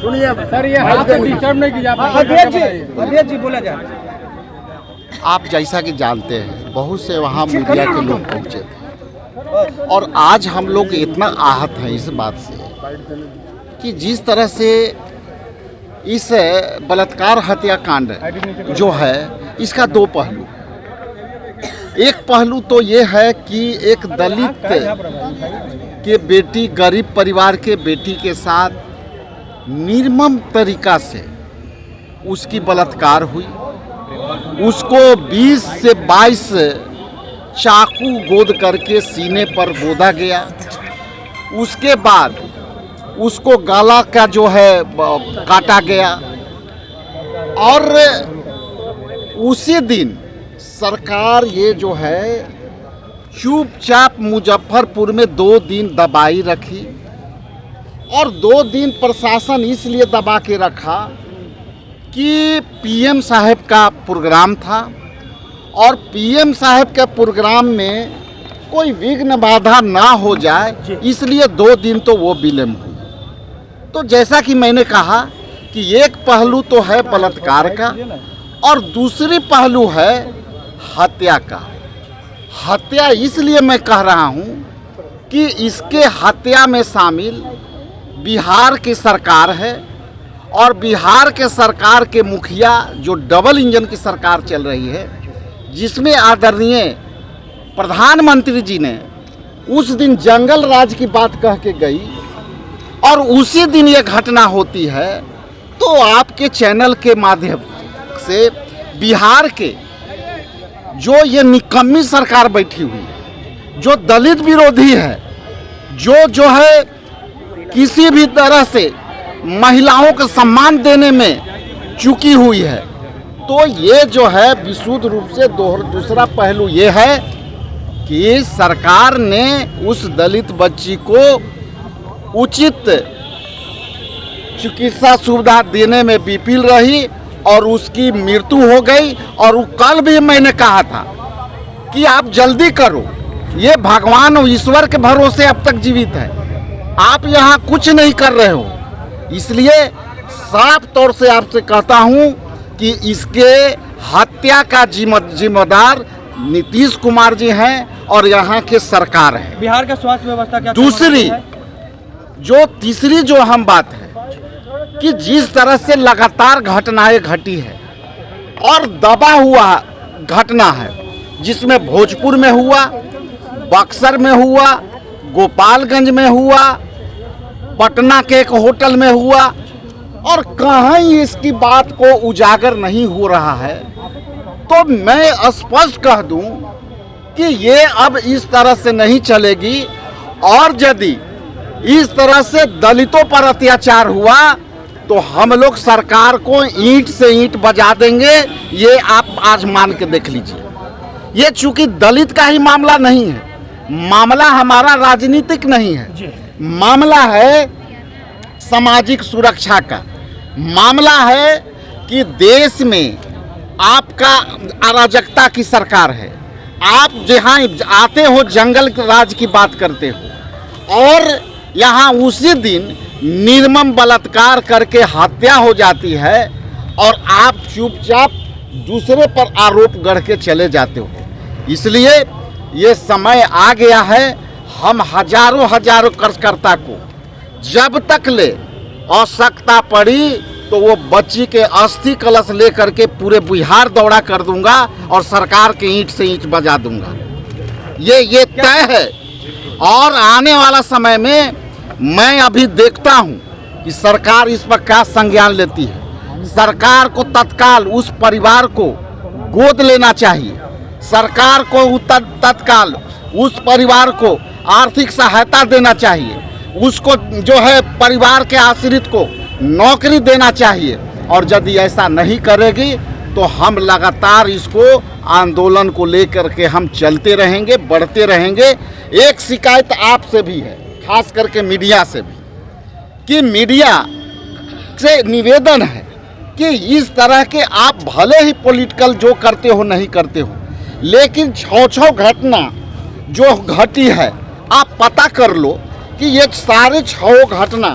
सुनिए सर, ये हाथ से डिस्टर्ब नहीं कीजिए। अध्यक्ष जी बोला जाए। आप जैसा कि जानते हैं बहुत से वहाँ मीडिया के लोग पहुँचे थे और आज हम लोग इतना आहत हैं इस बात से कि जिस तरह से इस बलात्कार हत्याकांड जो है इसका दो पहलू। एक पहलू तो ये है कि एक दलित के बेटी, गरीब परिवार के बेटी के साथ निर्मम तरीका से उसकी बलात्कार हुई। उसको 20 से 22 चाकू गोद करके सीने पर गोदा गया। उसके बाद उसको गला का जो है काटा गया और उसी दिन सरकार ये जो है चुपचाप मुजफ्फरपुर में 2 दिन दबाई रखी और 2 दिन प्रशासन इसलिए दबा के रखा कि पीएम साहब का प्रोग्राम था और पीएम साहब के प्रोग्राम में कोई विघ्न बाधा ना हो जाए, इसलिए 2 दिन तो वो विलम्ब हुई। तो जैसा कि मैंने कहा कि एक पहलू तो है बलात्कार का और दूसरी पहलू है हत्या का। हत्या इसलिए मैं कह रहा हूँ कि इसके हत्या में शामिल बिहार की सरकार है और बिहार के सरकार के मुखिया जो डबल इंजन की सरकार चल रही है, जिसमें आदरणीय प्रधानमंत्री जी ने उस दिन जंगल राज की बात कह के गई और उसी दिन ये घटना होती है। तो आपके चैनल के माध्यम से बिहार के जो ये निकम्मी सरकार बैठी हुई, जो दलित विरोधी है, जो है किसी भी तरह से महिलाओं को सम्मान देने में चुकी हुई है, तो ये जो है विशुद्ध रूप से दूसरा पहलू ये है कि सरकार ने उस दलित बच्ची को उचित चिकित्सा सुविधा देने में विफल रही और उसकी मृत्यु हो गई। और कल भी मैंने कहा था कि आप जल्दी करो, ये भगवान और ईश्वर के भरोसे अब तक जीवित है, आप यहाँ कुछ नहीं कर रहे हो। इसलिए साफ तौर से आपसे कहता हूँ कि इसके हत्या का जिम्मेदार नीतीश कुमार जी हैं और यहाँ के सरकार है। बिहार का स्वास्थ्य व्यवस्था क्या? तीसरी जो हम बात है कि जिस तरह से लगातार घटनाएं घटी है और दबा हुआ घटना है, जिसमें भोजपुर में हुआ, बक्सर में हुआ, गोपालगंज में हुआ, पटना के एक होटल में हुआ और कहीं इसकी बात को उजागर नहीं हो रहा है, तो मैं स्पष्ट कह दूं कि ये अब इस तरह से नहीं चलेगी। और यदि इस तरह से दलितों पर अत्याचार हुआ तो हम लोग सरकार को ईंट से ईंट बजा देंगे। ये आप आज मान के देख लीजिए। ये चूंकि दलित का ही मामला नहीं है, मामला हमारा राजनीतिक नहीं है, मामला है सामाजिक सुरक्षा का। मामला है कि देश में आपका अराजकता की सरकार है। आप जहाँ आते हो जंगल राज की बात करते हो और यहाँ उसी दिन निर्मम बलात्कार करके हत्या हो जाती है और आप चुपचाप दूसरे पर आरोप गढ़ के चले जाते हो। इसलिए ये समय आ गया है, हम हजारों कार्यकर्ता को जब तक ले आवश्यकता पड़ी तो वो बच्ची के अस्थि कलश ले करके पूरे बिहार दौड़ा कर दूंगा और सरकार के ईंट से ईंट बजा दूंगा। ये तय है। और आने वाला समय में मैं अभी देखता हूं कि सरकार इस पर क्या संज्ञान लेती है। सरकार को तत्काल उस परिवार को गोद लेना चाहिए। सरकार को तत्काल उस परिवार को आर्थिक सहायता देना चाहिए। उसको जो है परिवार के आश्रित को नौकरी देना चाहिए। और यदि ऐसा नहीं करेगी तो हम लगातार इसको आंदोलन को लेकर के हम चलते रहेंगे, बढ़ते रहेंगे। एक शिकायत आपसे भी है, खास करके मीडिया से भी, कि मीडिया से निवेदन है कि इस तरह के आप भले ही पॉलिटिकल जो करते हो नहीं करते हो, लेकिन 6 घटना जो घटी है आप पता कर लो कि ये सारे 6 घटना